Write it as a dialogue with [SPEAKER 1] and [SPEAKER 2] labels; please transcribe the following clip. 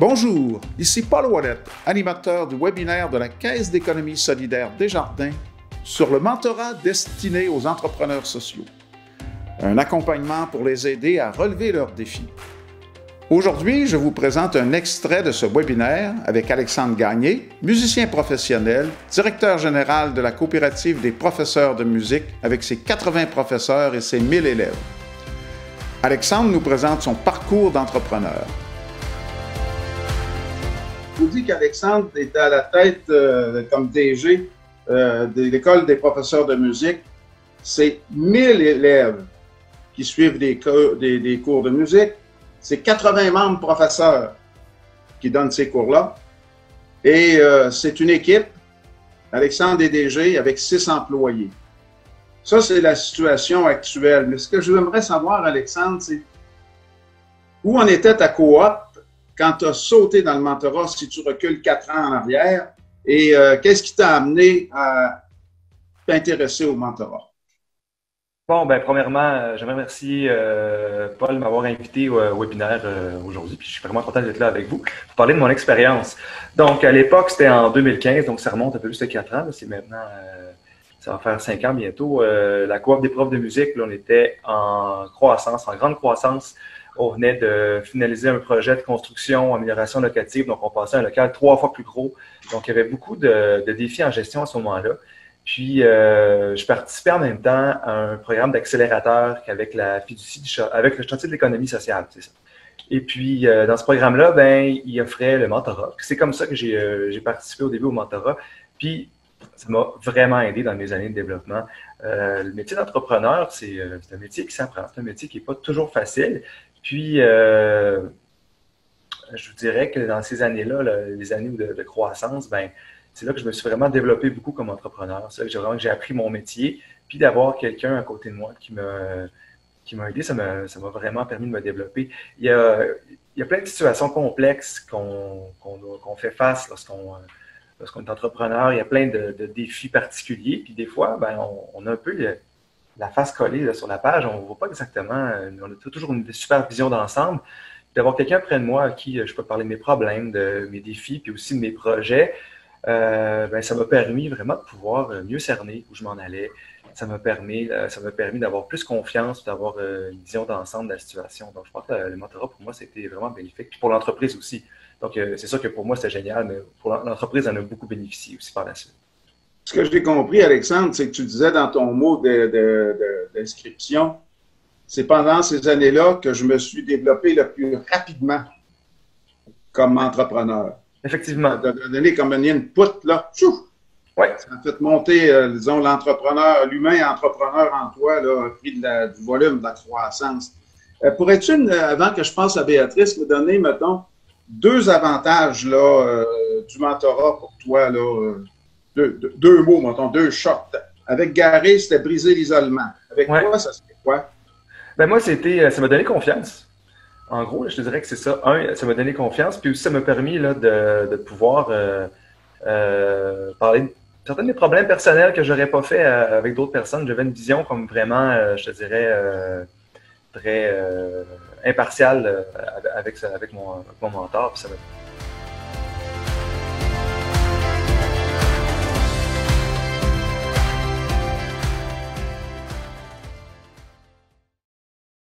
[SPEAKER 1] Bonjour, ici Paul Ouellet, animateur du webinaire de la Caisse d'économie solidaire Desjardins sur le mentorat destiné aux entrepreneurs sociaux. Un accompagnement pour les aider à relever leurs défis. Aujourd'hui, je vous présente un extrait de ce webinaire avec Alexandre Gagné, musicien professionnel, directeur général de la coopérative des professeurs de musique avec ses 80 professeurs et ses 1000 élèves. Alexandre nous présente son parcours d'entrepreneur. Je vous dis qu'Alexandre était à la tête comme DG de l'École des professeurs de musique. C'est 1000 élèves qui suivent des cours de musique. C'est 80 membres professeurs qui donnent ces cours-là. Et c'est une équipe, Alexandre est DG, avec 6 employés. Ça, c'est la situation actuelle. Mais ce que je voudrais savoir, Alexandre, c'est où en était ta coop quand tu as sauté dans le mentorat, si tu recules 4 ans en arrière, et qu'est-ce qui t'a amené à t'intéresser au mentorat?
[SPEAKER 2] Bon, ben premièrement, j'aimerais remercier Paul de m'avoir invité au webinaire aujourd'hui. Puis je suis vraiment content d'être là avec vous pour parler de mon expérience. Donc, à l'époque, c'était en 2015, donc ça remonte un peu plus de 4 ans. C'est maintenant, ça va faire 5 ans bientôt. La coop des profs de musique, là, on était en croissance, en grande croissance. On venait de finaliser un projet de construction, amélioration locative, donc on passait à un local 3 fois plus gros. Donc, il y avait beaucoup de défis en gestion à ce moment-là. Puis, je participais en même temps à un programme d'accélérateur avec la fiducie, avec le chantier de l'économie sociale, c'est ça. Et puis, dans ce programme-là, ben, il offrait le mentorat. C'est comme ça que j'ai participé au début au mentorat. Puis, ça m'a vraiment aidé dans mes années de développement. Le métier d'entrepreneur, c'est un métier qui s'apprend. C'est un métier qui n'est pas toujours facile. Puis, je vous dirais que dans ces années-là, les années de croissance, ben, c'est là que je me suis vraiment développé beaucoup comme entrepreneur. C'est là que j'ai appris mon métier. Puis d'avoir quelqu'un à côté de moi qui m'a aidé, ça m'a vraiment permis de me développer. Il y a plein de situations complexes qu'on fait face lorsqu'on est entrepreneur. Il y a plein de défis particuliers. Puis des fois, ben, on a un peu la face collée là, sur la page. On ne voit pas exactement. On a toujours une super vision d'ensemble. D'avoir quelqu'un près de moi à qui je peux parler de mes problèmes, de mes défis, puis aussi de mes projets. Ben, ça m'a permis vraiment de pouvoir mieux cerner où je m'en allais. Ça m'a permis d'avoir plus confiance, d'avoir une vision d'ensemble de la situation. Donc, je pense que le mentorat, pour moi, c'était vraiment bénéfique. Puis pour l'entreprise aussi. Donc, c'est sûr que pour moi, c'était génial, mais pour l'entreprise, elle en a beaucoup bénéficié aussi par la suite.
[SPEAKER 1] Ce que j'ai compris, Alexandre, c'est que tu disais dans ton mot d'inscription, c'est pendant ces années-là que je me suis développé le plus rapidement comme entrepreneur.
[SPEAKER 2] Effectivement.
[SPEAKER 1] Ça a donné comme une input, là. Tchouf!
[SPEAKER 2] Ouais.
[SPEAKER 1] Ça a fait monter, disons, l'entrepreneur, l'humain entrepreneur en toi, là, a pris du volume, de la croissance. Pourrais-tu, avant que je passe à Béatrice, me donner, mettons, 2 avantages là, du mentorat pour toi, là, 2 mots, mettons, 2 shorts. Avec Gary, c'était briser l'isolement. Avec toi, ça serait quoi?
[SPEAKER 2] Ben moi, ça m'a donné confiance. En gros, là, je te dirais que c'est ça. Ça m'a donné confiance, puis aussi ça m'a permis là, de pouvoir parler de certains des problèmes personnels que j'aurais pas fait avec d'autres personnes. J'avais une vision comme vraiment, je te dirais, très impartiale avec mon mentor. Puis ça m'a